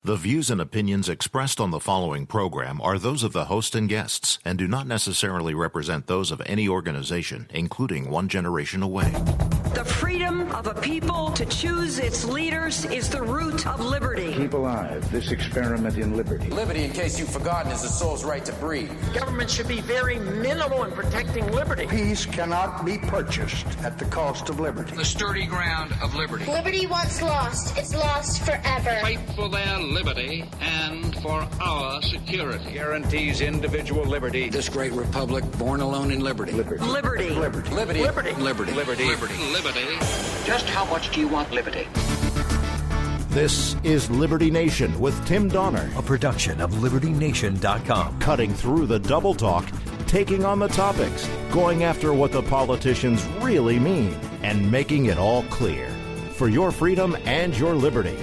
The views and opinions expressed on the following program are those of the host and guests and do not necessarily represent those of any organization, including One Generation Away. The freedom of a people to choose its leaders is the root of liberty. Keep alive this experiment in liberty. Liberty, in case you've forgotten, is the soul's right to breathe. Government should be very minimal in protecting liberty. Peace cannot be purchased at the cost of liberty. The sturdy ground of liberty. Liberty once lost is lost forever. Fight for their liberty and for our security. Guarantees individual liberty. This great republic, born alone in liberty. Liberty. Liberty. Liberty. Liberty. Liberty. Liberty. Liberty. Liberty. Just how much do you want liberty? This is Liberty Nation with Tim Donner, a production of LibertyNation.com. Cutting through the double talk, taking on the topics, going after what the politicians really mean, and making it all clear. For your freedom and your liberty.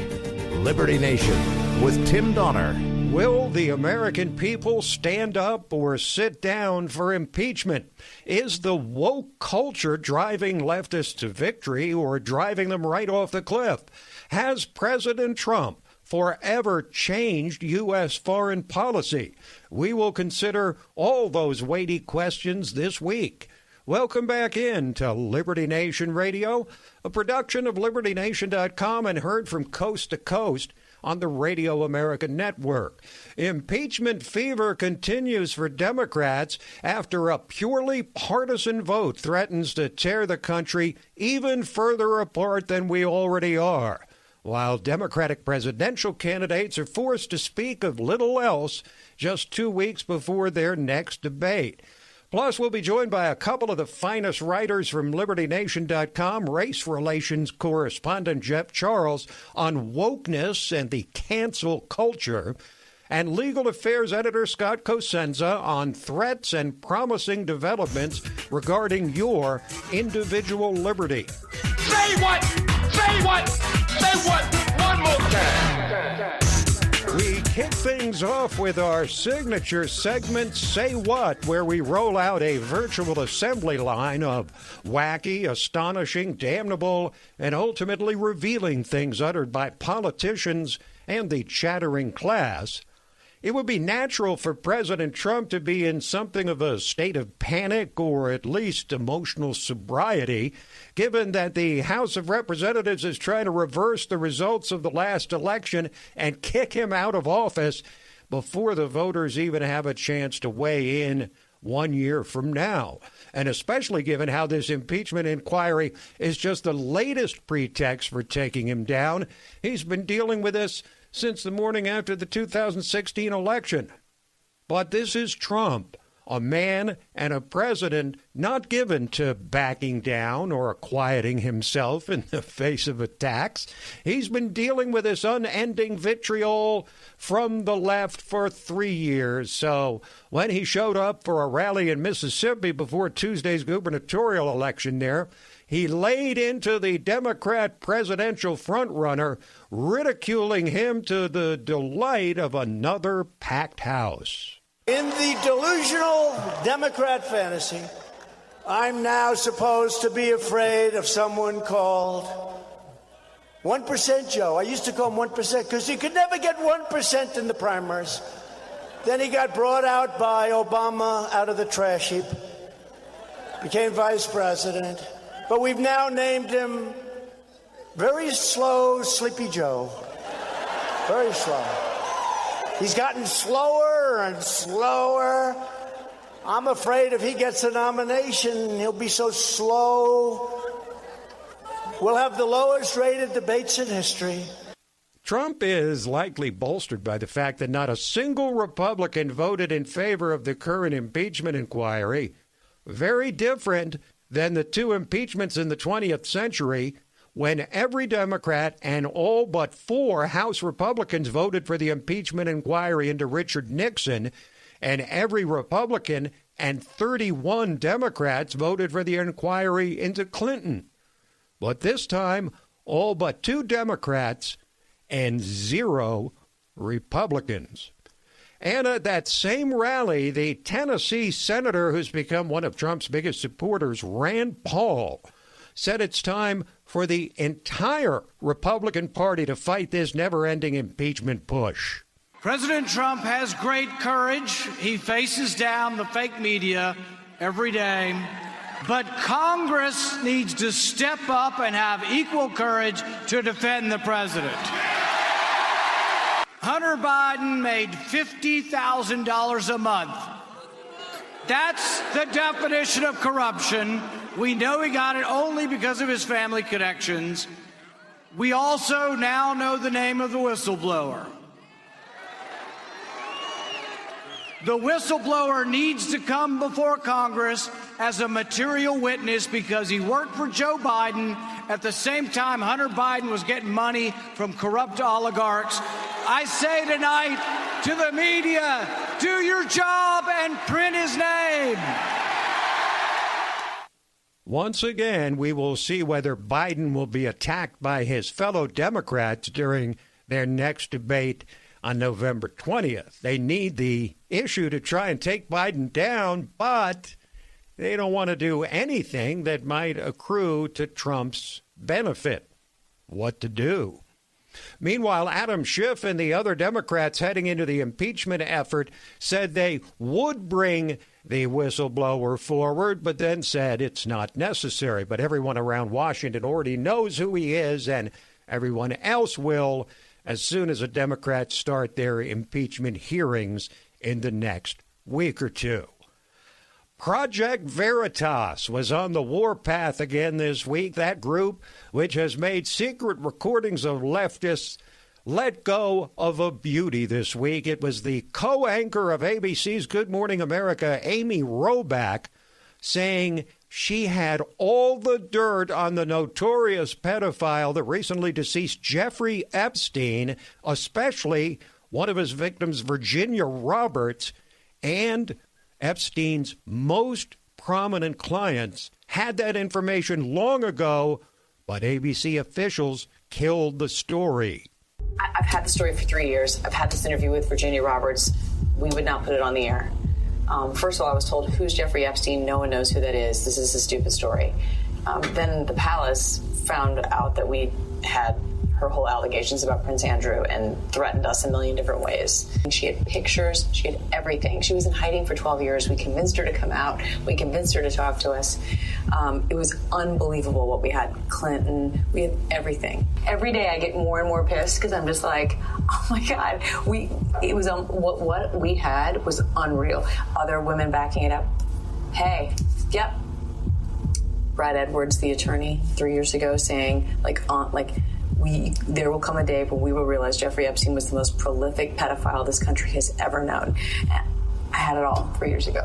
Liberty Nation with Tim Donner. Will the American people stand up or sit down for impeachment? Is the woke culture driving leftists to victory or driving them right off the cliff? Has President Trump forever changed U.S. foreign policy? We will consider all those weighty questions this week. Welcome back in to Liberty Nation Radio, a production of LibertyNation.com and heard from coast to coast on the Radio American Network. Impeachment fever continues for Democrats after a purely partisan vote threatens to tear the country even further apart than we already are, while Democratic presidential candidates are forced to speak of little else just 2 weeks before their next debate. Plus, we'll be joined by a couple of the finest writers from LibertyNation.com, race relations correspondent Jeff Charles on wokeness and the cancel culture, and legal affairs editor Scott Cosenza on threats and promising developments regarding your individual liberty. Say what? Say what? Say what? One more time. We kick things off with our signature segment, Say What, where we roll out a virtual assembly line of wacky, astonishing, damnable, and ultimately revealing things uttered by politicians and the chattering class. It would be natural for President Trump to be in something of a state of panic or at least emotional sobriety, given that the House of Representatives is trying to reverse the results of the last election and kick him out of office before the voters even have a chance to weigh in 1 year from now. And especially given how this impeachment inquiry is just the latest pretext for taking him down. He's been dealing with this since the morning after the 2016 election. But this is Trump, a man and a president not given to backing down or quieting himself in the face of attacks. He's been dealing with this unending vitriol from the left for 3 years. So when he showed up for a rally in Mississippi before Tuesday's gubernatorial election there, he laid into the Democrat presidential frontrunner, ridiculing him to the delight of another packed house. In the delusional Democrat fantasy, I'm now supposed to be afraid of someone called 1% Joe. I used to call him 1% because he could never get 1% in the primaries. Then he got brought out by Obama out of the trash heap, became vice president. But we've now named him Very Slow Sleepy Joe. Very slow. He's gotten slower and slower. I'm afraid if he gets a nomination, he'll be so slow. We'll have the lowest rated debates in history. Trump is likely bolstered by the fact that not a single Republican voted in favor of the current impeachment inquiry. Very different than the two impeachments in the 20th century, when every Democrat and all but 4 House Republicans voted for the impeachment inquiry into Richard Nixon, and every Republican and 31 Democrats voted for the inquiry into Clinton. But this time, all but 2 Democrats and 0 Republicans. And at that same rally, the Tennessee senator who's become one of Trump's biggest supporters, Rand Paul, said it's time for the entire Republican Party to fight this never-ending impeachment push. President Trump has great courage. He faces down the fake media every day. But Congress needs to step up and have equal courage to defend the president. Hunter Biden made $50,000 a month. That's the definition of corruption. We know he got it only because of his family connections. We also now know the name of the whistleblower. The whistleblower needs to come before Congress as a material witness because he worked for Joe Biden at the same time Hunter Biden was getting money from corrupt oligarchs. I say tonight to the media, do your job and print his name. Once again, we will see whether Biden will be attacked by his fellow Democrats during their next debate on November 20th. They need the issue to try and take Biden down, but they don't want to do anything that might accrue to Trump's benefit. What to do? Meanwhile, Adam Schiff and the other Democrats heading into the impeachment effort said they would bring the whistleblower forward, but then said it's not necessary. But everyone around Washington already knows who he is, and everyone else will as soon as the Democrats start their impeachment hearings in the next week or two. Project Veritas was on the warpath again this week. That group, which has made secret recordings of leftists, let go of a beauty this week. It was the co-anchor of ABC's Good Morning America, Amy Robach, saying she had all the dirt on the notorious pedophile, the recently deceased Jeffrey Epstein, especially one of his victims, Virginia Roberts, and Epstein's most prominent clients had that information long ago, but ABC officials killed the story. I've had the story for 3 years. I've had this interview with Virginia Roberts. We would not put it on the air. First of all, I was told, who's Jeffrey Epstein? No one knows who that is. This is a stupid story. Then the palace found out that we had her whole allegations about Prince Andrew and threatened us a million different ways. She had pictures. She had everything. She was in hiding for 12 years. We convinced her to come out. We convinced her to talk to us. It was unbelievable what we had. Clinton. We had everything. Every day I get more and more pissed because I'm just like, oh my God. It was what we had was unreal. Other women backing it up. Hey, yep. Brad Edwards, the attorney, 3 years ago, saying there will come a day when we will realize Jeffrey Epstein was the most prolific pedophile this country has ever known. I had it all 3 years ago.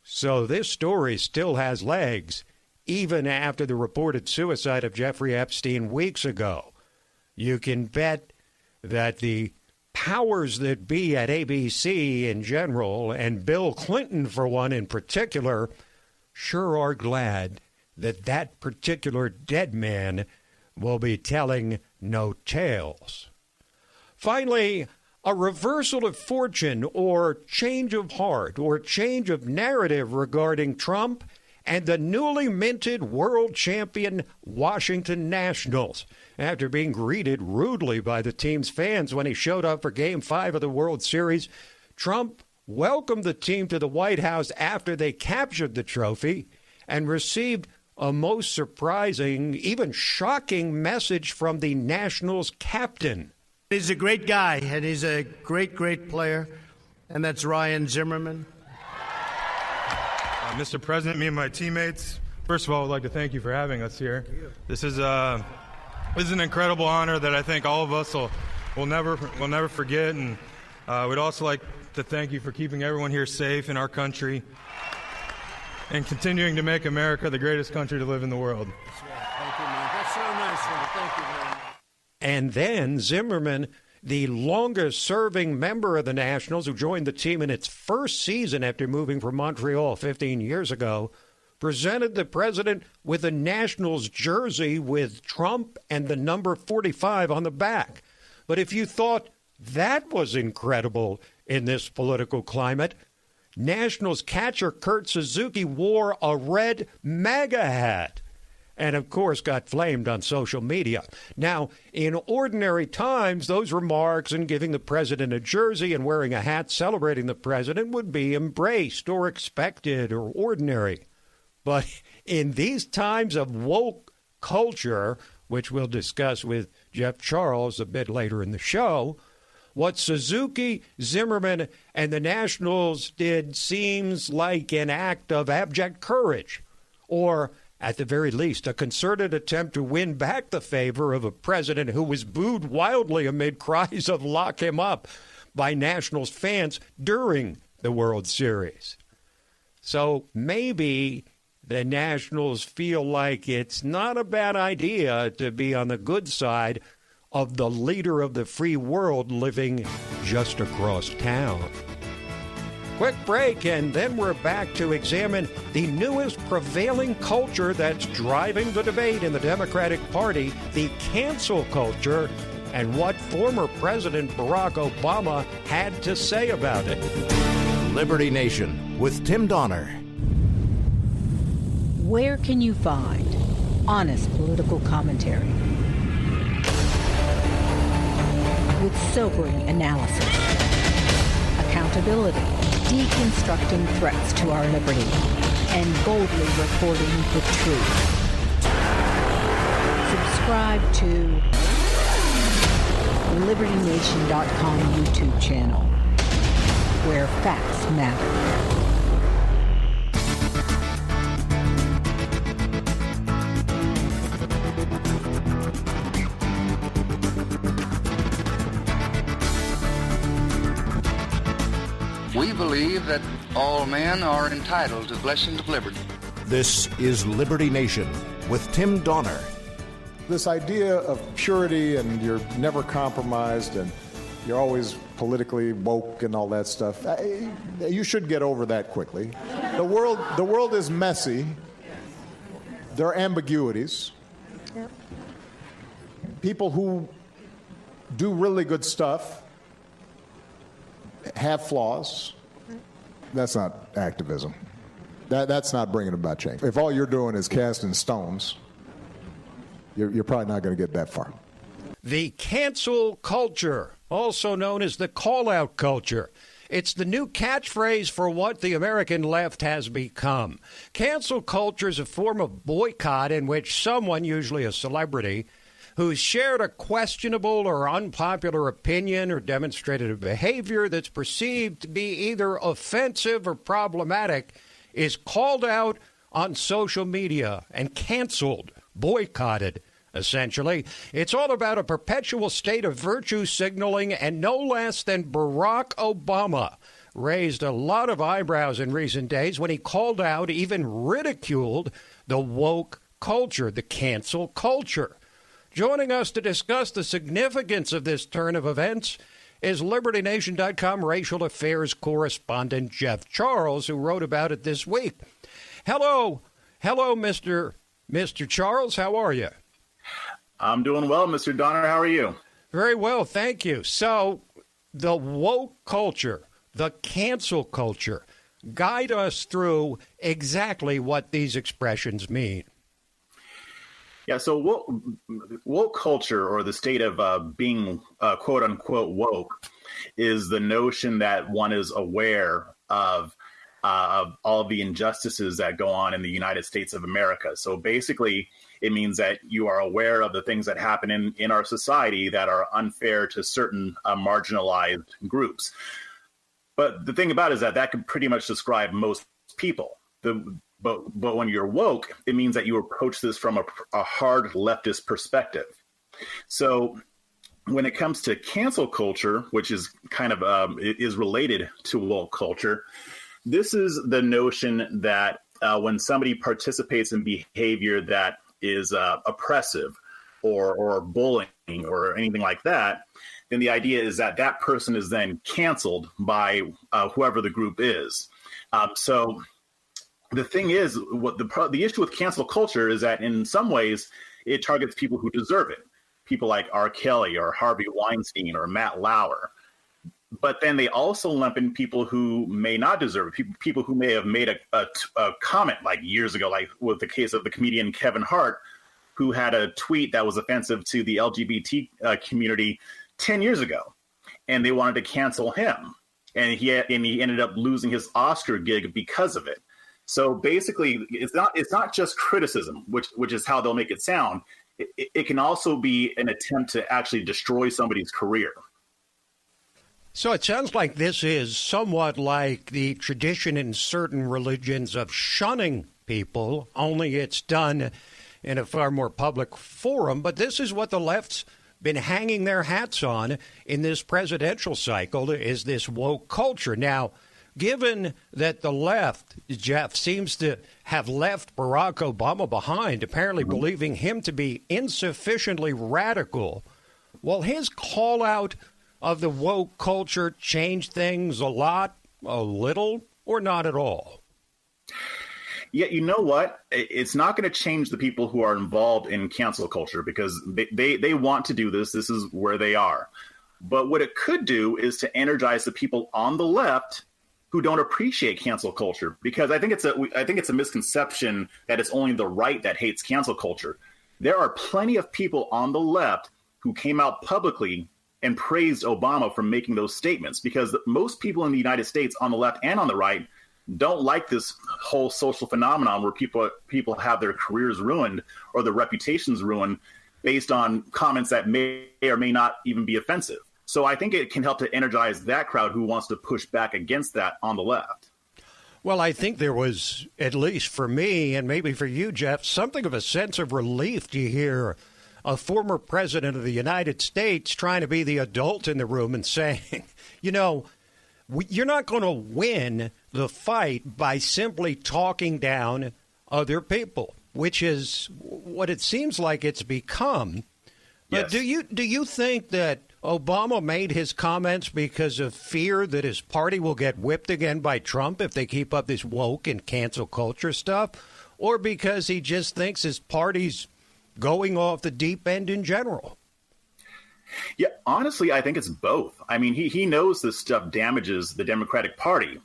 So this story still has legs, even after the reported suicide of Jeffrey Epstein weeks ago. You can bet that the powers that be at ABC in general, and Bill Clinton, for one in particular, sure are glad that that particular dead man will be telling no tales. Finally, a reversal of fortune or change of heart or change of narrative regarding Trump and the newly minted world champion Washington Nationals. After being greeted rudely by the team's fans when he showed up for Game 5 of the World Series, Trump welcomed the team to the White House after they captured the trophy and received a most surprising, even shocking message from the Nationals captain. He's a great guy, and he's a great, great player, and that's Ryan Zimmerman. Mr. President, me and my teammates, first of all, I would like to thank you for having us here. This is an incredible honor that I think all of us will never forget, and we'd also like to thank you for keeping everyone here safe in our country and continuing to make America the greatest country to live in the world. Thank you, man. That's so nice, man. Thank you very much. And then Zimmerman, the longest-serving member of the Nationals who joined the team in its first season after moving from Montreal 15 years ago, presented the president with a Nationals jersey with Trump and the number 45 on the back. But if you thought that was incredible in this political climate, Nationals catcher Kurt Suzuki wore a red MAGA hat. and of course got flamed on social media. Now, in ordinary times, those remarks and giving the president a jersey and wearing a hat celebrating the president would be embraced or expected or ordinary. But in these times of woke culture, which we'll discuss with Jeff Charles a bit later in the show, what Suzuki, Zimmerman, and the Nationals did seems like an act of abject courage, or at the very least, a concerted attempt to win back the favor of a president who was booed wildly amid cries of "lock him up" by Nationals fans during the World Series. So maybe the Nationals feel like it's not a bad idea to be on the good side of the leader of the free world living just across town. Quick break, and then we're back to examine the newest prevailing culture that's driving the debate in the Democratic Party, the cancel culture, and what former President Barack Obama had to say about it. Liberty Nation with Tim Donner. Where can you find honest political commentary with sobering analysis, accountability, deconstructing threats to our liberty, and boldly reporting the truth? Subscribe to LibertyNation.com YouTube channel, where facts matter. We believe that all men are entitled to blessings of liberty. This is Liberty Nation with Tim Donner. This idea of purity and you're never compromised and you're always politically woke and all that stuff, you should get over that quickly. The world is messy. There are ambiguities. Yep. People who do really good stuff have flaws. That's not activism. That's not bringing about change. If all you're doing is casting stones, you're probably not going to get that far. The cancel culture, also known as the call-out culture. It's the new catchphrase for what the American left has become. Cancel culture is a form of boycott in which someone, usually a celebrity, who's shared a questionable or unpopular opinion or demonstrated a behavior that's perceived to be either offensive or problematic is called out on social media and canceled, boycotted, essentially. It's all about a perpetual state of virtue signaling, and no less than Barack Obama raised a lot of eyebrows in recent days when he called out, even ridiculed, the woke culture, the cancel culture. Joining us to discuss the significance of this turn of events is LibertyNation.com racial affairs correspondent Jeff Charles, who wrote about it this week. Hello, Mr. Charles. How are you? I'm doing well, Mr. Donner. How are you? Very well, thank you. So, the woke culture, the cancel culture, guide us through exactly what these expressions mean. Yeah, so woke culture, or the state of being quote unquote woke, is the notion that one is aware of all the injustices that go on in the United States of America. So basically, it means that you are aware of the things that happen in our society that are unfair to certain marginalized groups. But the thing about it is that could pretty much describe most people. But when you're woke, it means that you approach this from a hard leftist perspective. So when it comes to cancel culture, which is kind of is related to woke culture, this is the notion that when somebody participates in behavior that is oppressive or bullying or anything like that, then the idea is that that person is then canceled by whoever the group is. So the thing is, what the issue with cancel culture is that in some ways it targets people who deserve it. People like R. Kelly or Harvey Weinstein or Matt Lauer. but then they also lump in people who may not deserve it, people who may have made a comment like years ago, like with the case of the comedian Kevin Hart, who had a tweet that was offensive to the LGBT community 10 years ago, and they wanted to cancel him. And he ended up losing his Oscar gig because of it. So basically, it's not just criticism, which is how they'll make it sound. It can also be an attempt to actually destroy somebody's career. So it sounds like this is somewhat like the tradition in certain religions of shunning people, only it's done in a far more public forum. But this is what the left's been hanging their hats on in this presidential cycle, is this woke culture. Now, given that the left, Jeff, seems to have left Barack Obama behind, apparently believing him to be insufficiently radical, will his call out of the woke culture change things a lot, a little, or not at all? Yeah, you know what? It's not going to change the people who are involved in cancel culture because they want to do this. This is where they are. But what it could do is to energize the people on the left who don't appreciate cancel culture, because I think it's a misconception that it's only the right that hates cancel culture. There are plenty of people on the left who came out publicly and praised Obama for making those statements, because most people in the United States on the left and on the right don't like this whole social phenomenon where people have their careers ruined or their reputations ruined based on comments that may or may not even be offensive. So I think it can help to energize that crowd who wants to push back against that on the left. Well, I think there was, at least for me and maybe for you, Jeff, something of a sense of relief to hear a former president of the United States trying to be the adult in the room and saying, you know, you're not going to win the fight by simply talking down other people, which is what it seems like it's become. But yes. do you think that Obama made his comments because of fear that his party will get whipped again by Trump if they keep up this woke and cancel culture stuff, or because he just thinks his party's going off the deep end in general? Yeah, honestly, I think it's both. I mean, he knows this stuff damages the Democratic Party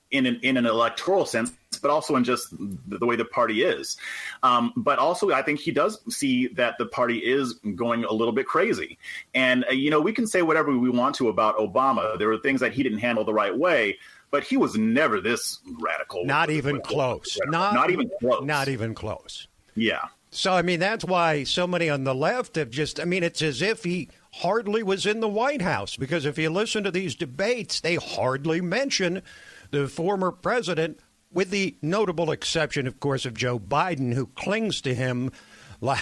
in an electoral sense, but also in just the way the party is. But also, I think he does see that the party is going a little bit crazy. And, we can say whatever we want to about Obama. There were things that he didn't handle the right way, but he was never this radical. Not even close. Not even close. Not even close. Yeah. So, I mean, that's why so many on the left have it's as if he hardly was in the White House, because if you listen to these debates, they hardly mention the former president, with the notable exception, of course, of Joe Biden, who clings to him like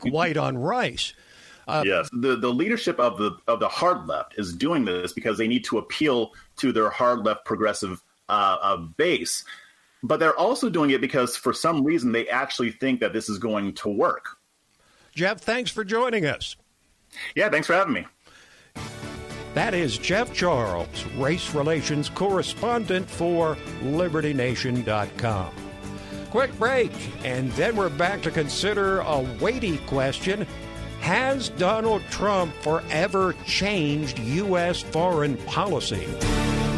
white on rice. Yes, the leadership of the hard left is doing this because they need to appeal to their hard left progressive base. But they're also doing it because for some reason they actually think that this is going to work. Jeff, thanks for joining us. Yeah, thanks for having me. That is Jeff Charles, race relations correspondent for LibertyNation.com. Quick break, and then we're back to consider a weighty question. Has Donald Trump forever changed U.S. foreign policy?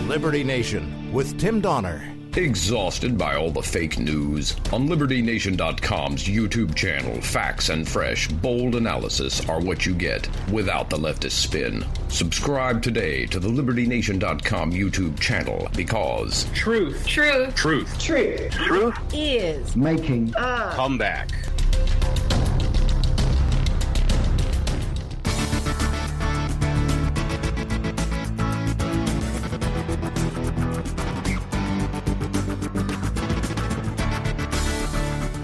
Liberty Nation with Tim Donner. Exhausted by all the fake news? On LibertyNation.com's YouTube channel, facts and fresh, bold analysis are what you get without the leftist spin. Subscribe today to the LibertyNation.com YouTube channel, because Truth is making a comeback.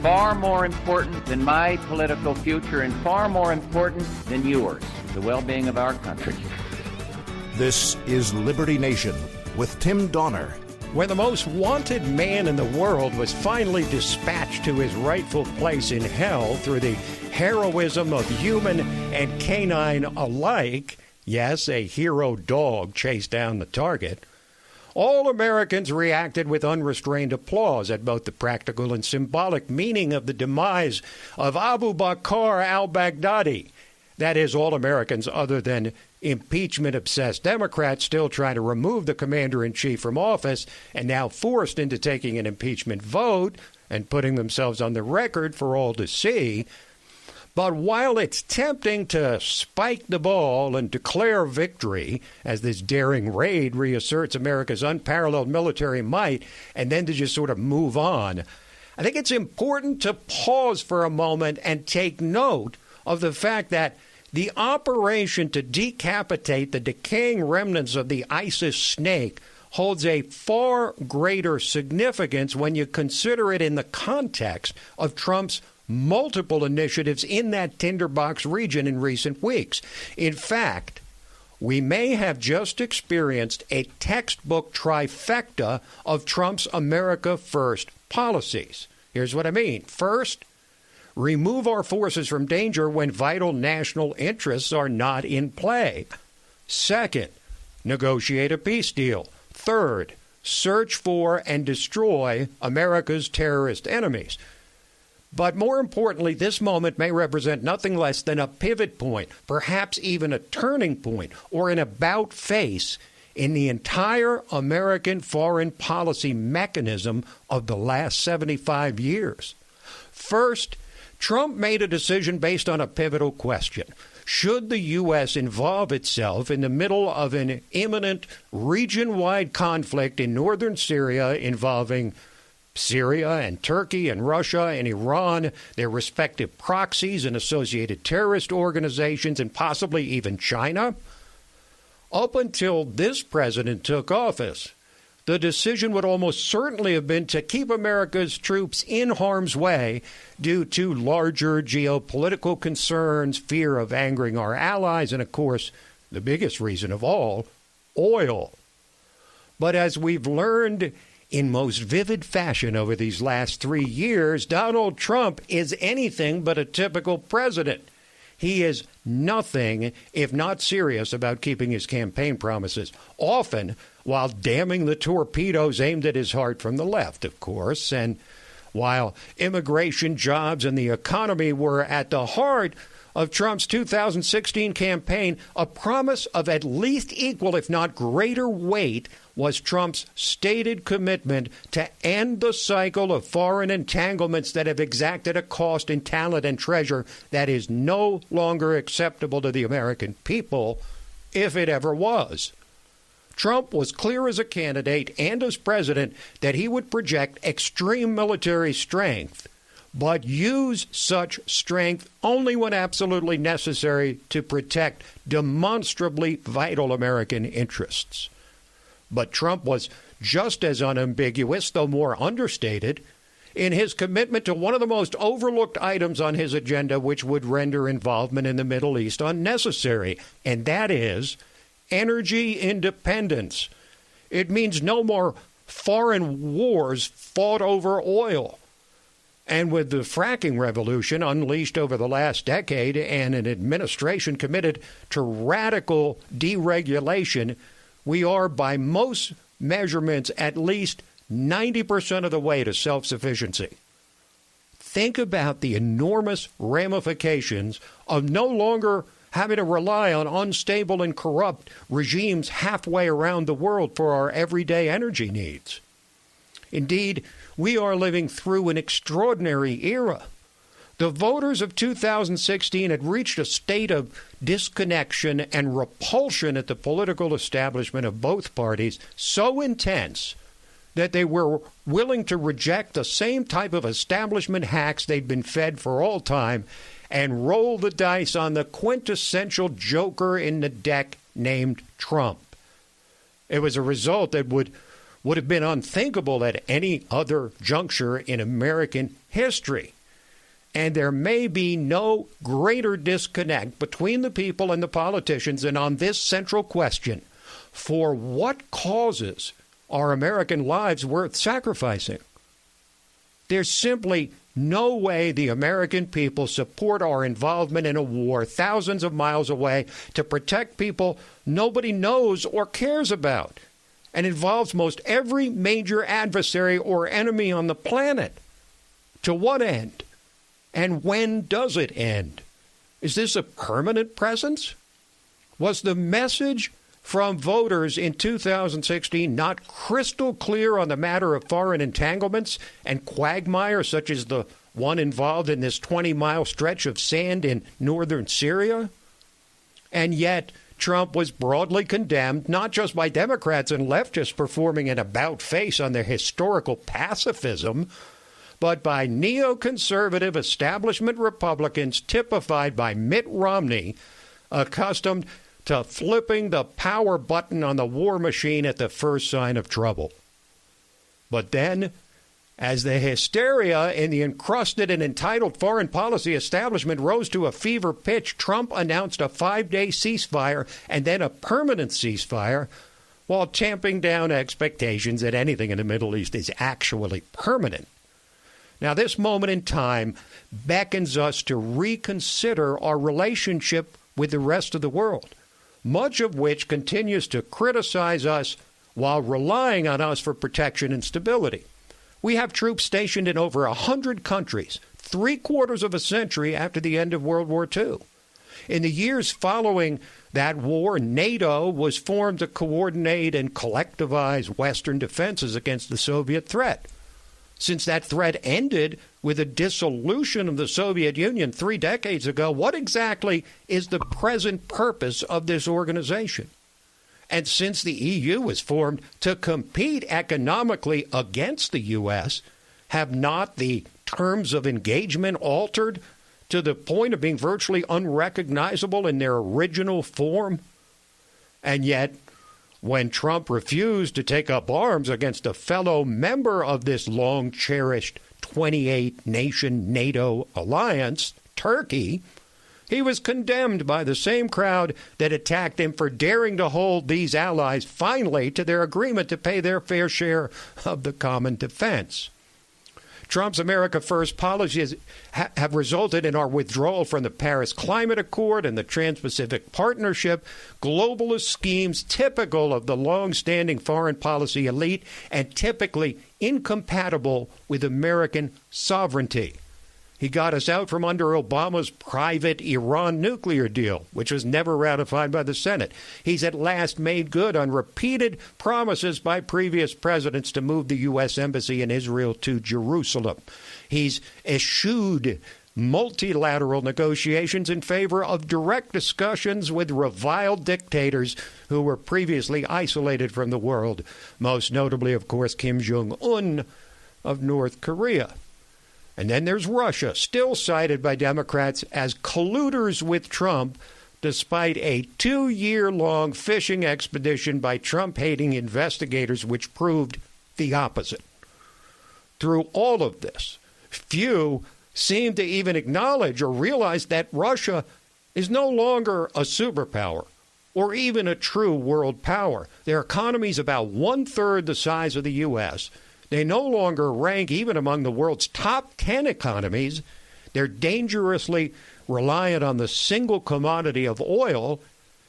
Far more important than my political future and far more important than yours, the well-being of our country. This is Liberty Nation with Tim Donner. When the most wanted man in the world was finally dispatched to his rightful place in hell through the heroism of human and canine alike, yes, a hero dog chased down the target, all Americans reacted with unrestrained applause at both the practical and symbolic meaning of the demise of Abu Bakr al-Baghdadi. That is, all Americans other than impeachment-obsessed Democrats still trying to remove the commander-in-chief from office and now forced into taking an impeachment vote and putting themselves on the record for all to see. But while it's tempting to spike the ball and declare victory as this daring raid reasserts America's unparalleled military might and then to just sort of move on, I think it's important to pause for a moment and take note of the fact that the operation to decapitate the decaying remnants of the ISIS snake holds a far greater significance when you consider it in the context of Trump's multiple initiatives in that tinderbox region in recent weeks. In fact, we may have just experienced a textbook trifecta of Trump's America First policies. Here's what I mean. First, remove our forces from danger when vital national interests are not in play. Second, negotiate a peace deal. Third, search for and destroy America's terrorist enemies. But more importantly, this moment may represent nothing less than a pivot point, perhaps even a turning point, or an about-face in the entire American foreign policy mechanism of the last 75 years. First, Trump made a decision based on a pivotal question. Should the U.S. involve itself in the middle of an imminent region-wide conflict in northern Syria involving Syria and Turkey and Russia and Iran, their respective proxies and associated terrorist organizations, and possibly even China? Up until this president took office, the decision would almost certainly have been to keep America's troops in harm's way due to larger geopolitical concerns, fear of angering our allies, and, of course, the biggest reason of all, oil. But as we've learned in most vivid fashion over these last 3 years, Donald Trump is anything but a typical president. He is nothing if not serious about keeping his campaign promises, often while damning the torpedoes aimed at his heart from the left, of course. And while immigration, jobs, and the economy were at the heart of Trump's 2016 campaign, a promise of at least equal, if not greater weight, was Trump's stated commitment to end the cycle of foreign entanglements that have exacted a cost in talent and treasure that is no longer acceptable to the American people, if it ever was. Trump was clear as a candidate and as president that he would project extreme military strength, but use such strength only when absolutely necessary to protect demonstrably vital American interests. But Trump was just as unambiguous, though more understated, in his commitment to one of the most overlooked items on his agenda, which would render involvement in the Middle East unnecessary, and that is energy independence. It means no more foreign wars fought over oil. And with the fracking revolution unleashed over the last decade and an administration committed to radical deregulation, we are, by most measurements, at least 90% of the way to self-sufficiency. Think about the enormous ramifications of no longer having to rely on unstable and corrupt regimes halfway around the world for our everyday energy needs. Indeed, we are living through an extraordinary era. The voters of 2016 had reached a state of disconnection and repulsion at the political establishment of both parties so intense that they were willing to reject the same type of establishment hacks they'd been fed for all time and roll the dice on the quintessential joker in the deck named Trump. It was a result that would have been unthinkable at any other juncture in American history. And there may be no greater disconnect between the people and the politicians than on this central question: for what causes are American lives worth sacrificing? There's simply no way the American people support our involvement in a war thousands of miles away to protect people nobody knows or cares about, and involves most every major adversary or enemy on the planet. To what end? And when does it end? Is this a permanent presence? Was the message from voters in 2016 not crystal clear on the matter of foreign entanglements and quagmire such as the one involved in this 20-mile stretch of sand in northern Syria? And yet, Trump was broadly condemned, not just by Democrats and leftists performing an about-face on their historical pacifism, but by neoconservative establishment Republicans typified by Mitt Romney, accustomed to flipping the power button on the war machine at the first sign of trouble. But then, as the hysteria in the encrusted and entitled foreign policy establishment rose to a fever pitch, Trump announced a 5-day ceasefire and then a permanent ceasefire, while tamping down expectations that anything in the Middle East is actually permanent. Now, this moment in time beckons us to reconsider our relationship with the rest of the world, much of which continues to criticize us while relying on us for protection and stability. We have troops stationed in over 100 countries, 3/4 of a century after the end of World War II. In the years following that war, NATO was formed to coordinate and collectivize Western defenses against the Soviet threat. Since that threat ended with the dissolution of the Soviet Union 3 decades ago, what exactly is the present purpose of this organization? And since the EU was formed to compete economically against the U.S., have not the terms of engagement altered to the point of being virtually unrecognizable in their original form? And yet, when Trump refused to take up arms against a fellow member of this long-cherished 28-nation NATO alliance, Turkey, he was condemned by the same crowd that attacked him for daring to hold these allies finally to their agreement to pay their fair share of the common defense. Trump's America First policies have resulted in our withdrawal from the Paris Climate Accord and the Trans-Pacific Partnership, globalist schemes typical of the long-standing foreign policy elite and typically incompatible with American sovereignty. He got us out from under Obama's private Iran nuclear deal, which was never ratified by the Senate. He's at last made good on repeated promises by previous presidents to move the U.S. Embassy in Israel to Jerusalem. He's eschewed multilateral negotiations in favor of direct discussions with reviled dictators who were previously isolated from the world, most notably, of course, Kim Jong-un of North Korea. And then there's Russia, still cited by Democrats as colluders with Trump, despite a 2-year-long fishing expedition by Trump-hating investigators which proved the opposite. Through all of this, few seem to even acknowledge or realize that Russia is no longer a superpower or even a true world power. Their economy is about 1/3 the size of the U.S., They no longer rank even among the world's top 10 economies. They're dangerously reliant on the single commodity of oil,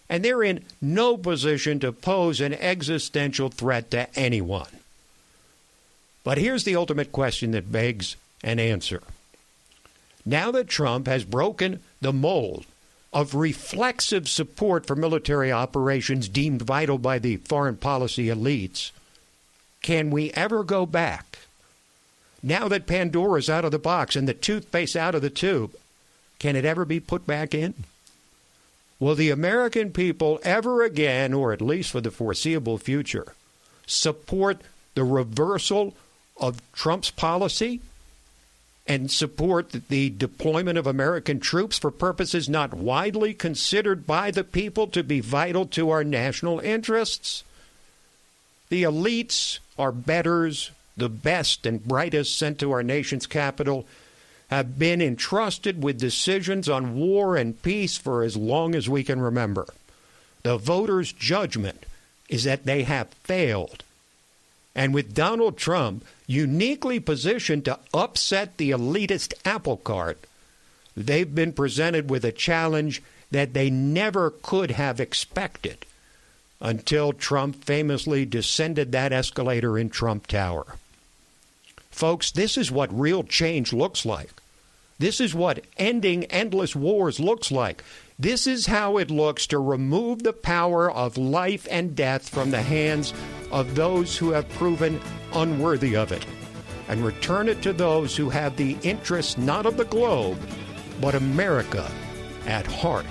and they're in no position to pose an existential threat to anyone. But here's the ultimate question that begs an answer. Now that Trump has broken the mold of reflexive support for military operations deemed vital by the foreign policy elites, can we ever go back? Now that Pandora's out of the box and the toothpaste out of the tube, can it ever be put back in? Will the American people ever again, or at least for the foreseeable future, support the reversal of Trump's policy and support the deployment of American troops for purposes not widely considered by the people to be vital to our national interests? The elites, our betters, the best and brightest sent to our nation's capital, have been entrusted with decisions on war and peace for as long as we can remember. The voters' judgment is that they have failed. And with Donald Trump uniquely positioned to upset the elitist apple cart, they've been presented with a challenge that they never could have expected until Trump famously descended that escalator in Trump Tower. Folks, this is what real change looks like. This is what ending endless wars looks like. This is how it looks to remove the power of life and death from the hands of those who have proven unworthy of it, and return it to those who have the interests not of the globe, but America at heart.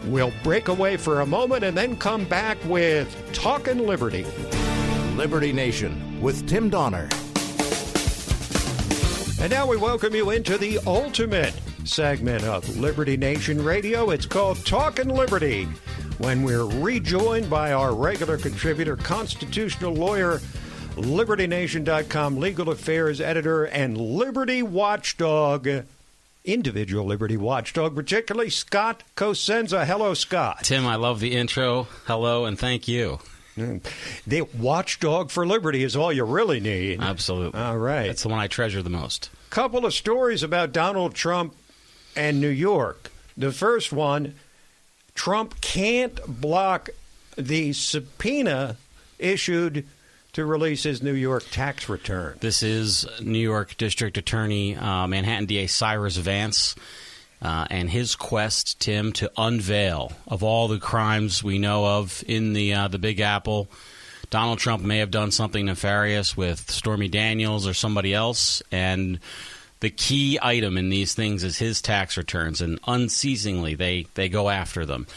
We'll break away for a moment and then come back with Talkin' Liberty. Liberty Nation with Tim Donner. And now we welcome you into the ultimate segment of Liberty Nation Radio. It's called Talkin' Liberty, when we're rejoined by our regular contributor, constitutional lawyer, LibertyNation.com legal affairs editor, and Liberty watchdog, individual Liberty watchdog, particularly Scott Cosenza. Hello, Scott. Tim, I love the intro. Hello, and thank you. The watchdog for liberty is all you really need. Absolutely. All right. That's the one I treasure the most. Couple of stories about Donald Trump and New York. The first one, Trump can't block the subpoena issued to release his New York tax return. This is New York District Attorney, Manhattan DA Cyrus Vance, and his quest, Tim, to unveil of all the crimes we know of in the Big Apple. Donald Trump may have done something nefarious with Stormy Daniels or somebody else, and the key item in these things is his tax returns, and unceasingly they go after them.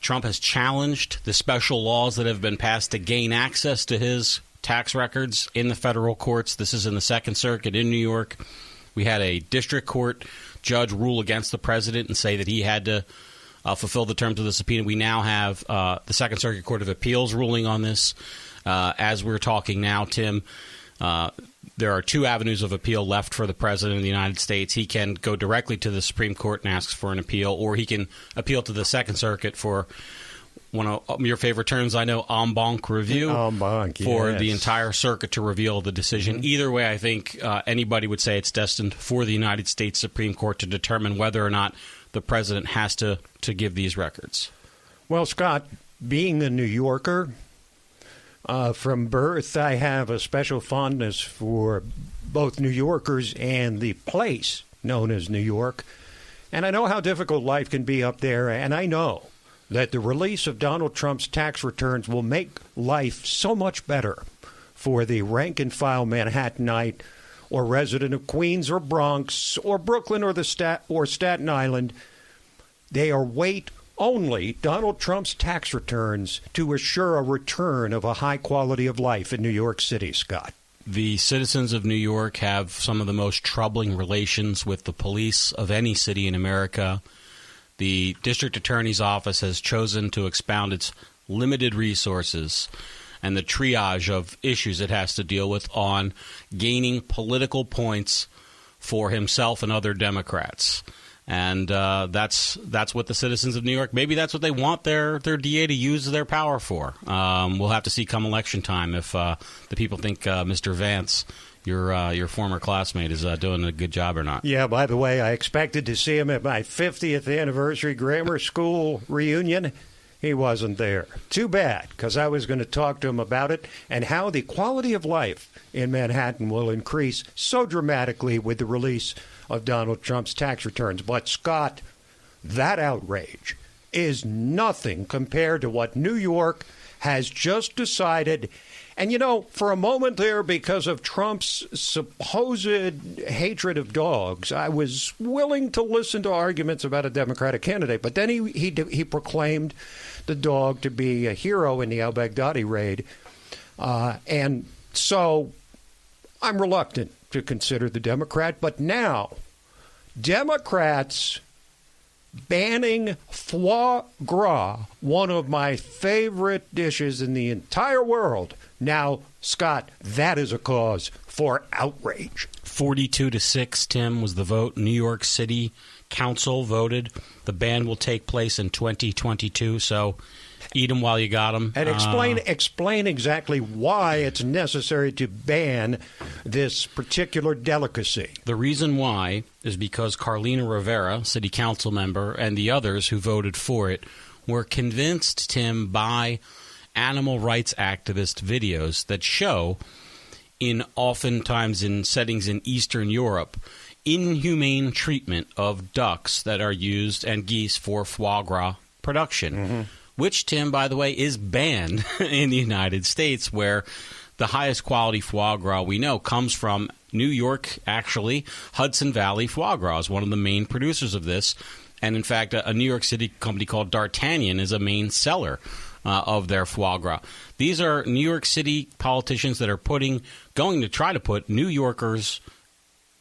Trump has challenged the special laws that have been passed to gain access to his tax records in the federal courts. This is in the Second Circuit in New York. We had a district court judge rule against the president and say that he had to fulfill the terms of the subpoena. We now have the Second Circuit Court of Appeals ruling on this. As we're talking now, Tim, there are two avenues of appeal left for the president of the United States. He can go directly to the Supreme Court and ask for an appeal, or he can appeal to the Second Circuit for one of your favorite terms, I know, en banc review, for the entire circuit to reveal the decision. Either way, I think anybody would say it's destined for the United States Supreme Court to determine whether or not the president has to give these records. Well, Scott, being a New Yorker, from birth, I have a special fondness for both New Yorkers and the place known as New York. And I know how difficult life can be up there, and I know that the release of Donald Trump's tax returns will make life so much better for the rank-and-file Manhattanite or resident of Queens or Bronx or Brooklyn or Staten Island. They await only Donald Trump's tax returns to assure a return of a high quality of life in New York City, Scott. The citizens of New York have some of the most troubling relations with the police of any city in America. The district attorney's office has chosen to expound its limited resources and the triage of issues it has to deal with on gaining political points for himself and other Democrats. And that's what the citizens of New York, maybe that's what they want their DA to use their power for. We'll have to see come election time if the people think Mr. Vance, your former classmate, is doing a good job or not. Yeah, by the way, I expected to see him at my 50th anniversary grammar school reunion. He wasn't there. Too bad, because I was going to talk to him about it and how the quality of life in Manhattan will increase so dramatically with the release of Donald Trump's tax returns. But, Scott, that outrage is nothing compared to what New York has just decided. And, you know, for a moment there, because of Trump's supposed hatred of dogs, I was willing to listen to arguments about a Democratic candidate. But then he proclaimed the dog to be a hero in the al-Baghdadi raid. And so I'm reluctant to consider the Democrat. But now, Democrats banning foie gras, one of my favorite dishes in the entire world. Now, Scott, that is a cause for outrage. 42-6, Tim, was the vote. New York City Council voted. The ban will take place in 2022, so eat them while you got them. And explain exactly why it's necessary to ban this particular delicacy. The reason why is because Carlina Rivera, city council member, and the others who voted for it were convinced, Tim, by animal rights activist videos that show, oftentimes in settings in Eastern Europe, inhumane treatment of ducks that are used and geese for foie gras production, which, Tim, by the way, is banned in the United States, where the highest quality foie gras we know comes from New York, actually. Hudson Valley Foie Gras is one of the main producers of this. And, in fact, a New York City company called D'Artagnan is a main seller of their foie gras. These are New York City politicians that are going to try to put New Yorkers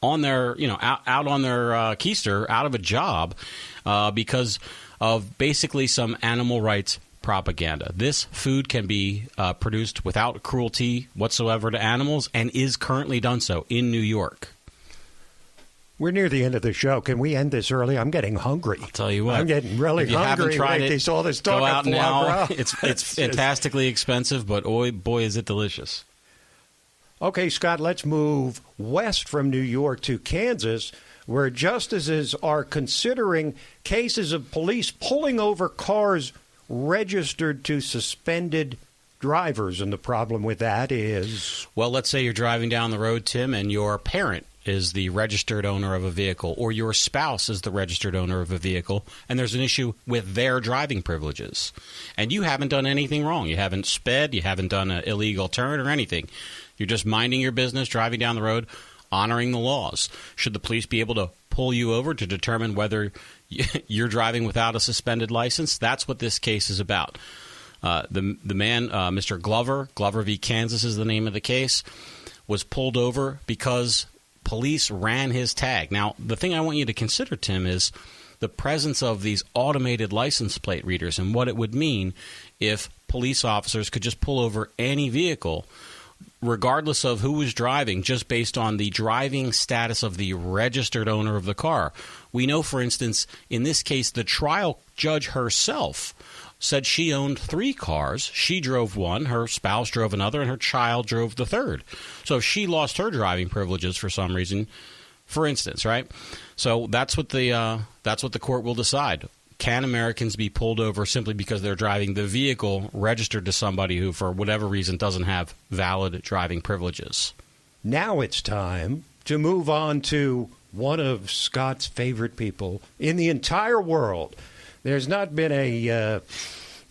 on their, out on their keister, out of a job because of basically some animal rights propaganda. This food can be produced without cruelty whatsoever to animals and is currently done so in New York. We're near the end of the show. Can we end this early? I'm getting hungry. I'll tell you what. I'm getting really if you hungry. Haven't tried it, all this talk go out of now. It's fantastically expensive, but boy, is it delicious. Okay, Scott, let's move west from New York to Kansas, where justices are considering cases of police pulling over cars registered to suspended drivers. And the problem with that is... Well, let's say you're driving down the road, Tim, and your parent is the registered owner of a vehicle, or your spouse is the registered owner of a vehicle, and there's an issue with their driving privileges. And you haven't done anything wrong. You haven't sped, you haven't done an illegal turn or anything. You're just minding your business, driving down the road, honoring the laws. Should the police be able to pull you over to determine whether you're driving without a suspended license? That's what this case is about. The man, Mr. Glover v. Kansas is the name of the case, was pulled over because police ran his tag. Now, the thing I want you to consider, Tim, is the presence of these automated license plate readers and what it would mean if police officers could just pull over any vehicle, regardless of who was driving, just based on the driving status of the registered owner of the car. We know, for instance, in this case, the trial judge herself said she owned 3 cars. She drove one, her spouse drove another, and her child drove the third. So she lost her driving privileges for some reason, for instance, right? So that's what the court will decide. Can Americans be pulled over simply because they're driving the vehicle registered to somebody who, for whatever reason, doesn't have valid driving privileges? Now it's time to move on to one of Scott's favorite people in the entire world. There's not been a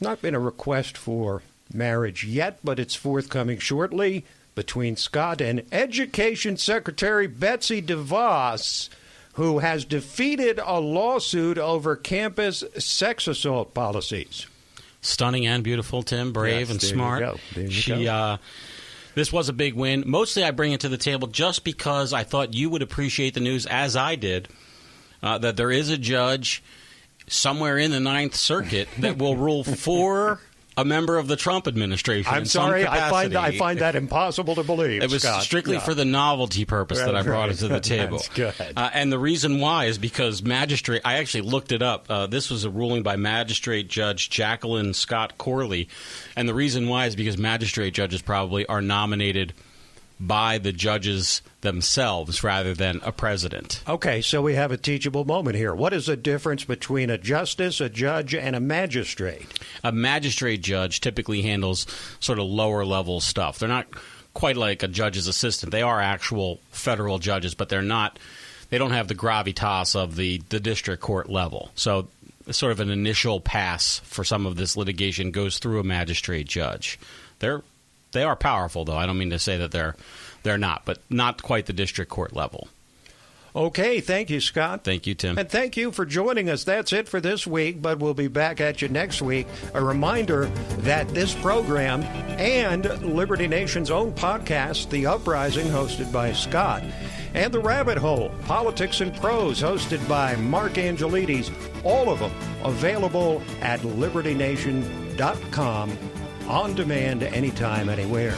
request for marriage yet, but it's forthcoming shortly between Scott and Education Secretary Betsy DeVos, who has defeated a lawsuit over campus sex assault policies. Stunning and beautiful, Tim. Brave and smart. There you go. This was a big win. Mostly I bring it to the table just because I thought you would appreciate the news, as I did, that there is a judge somewhere in the Ninth Circuit that will rule for a member of the Trump administration. I'm sorry, I find that impossible to believe. It was Scott. strictly for the novelty purpose that I brought it to the table. That's good. And the reason why is because I actually looked it up. This was a ruling by Magistrate Judge Jacqueline Scott Corley. And the reason why is because magistrate judges probably are nominated by the judges themselves rather than a president. Okay, so we have a teachable moment here. What is the difference between a justice, a judge, and a magistrate? A magistrate judge typically handles sort of lower level stuff. They're not quite like a judge's assistant. They are actual federal judges, but they don't have the gravitas of the district court level. So sort of an initial pass for some of this litigation goes through a magistrate judge. They are powerful, though. I don't mean to say that they're not, but not quite the district court level. Okay, thank you, Scott. Thank you, Tim. And thank you for joining us. That's it for this week, but we'll be back at you next week. A reminder that this program and Liberty Nation's own podcast, The Uprising, hosted by Scott, and The Rabbit Hole, Politics and Prose, hosted by Mark Angelides, all of them available at libertynation.com. On demand, anytime, anywhere.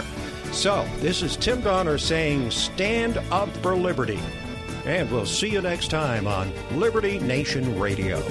So, this is Tim Donner saying, stand up for liberty. And we'll see you next time on Liberty Nation Radio.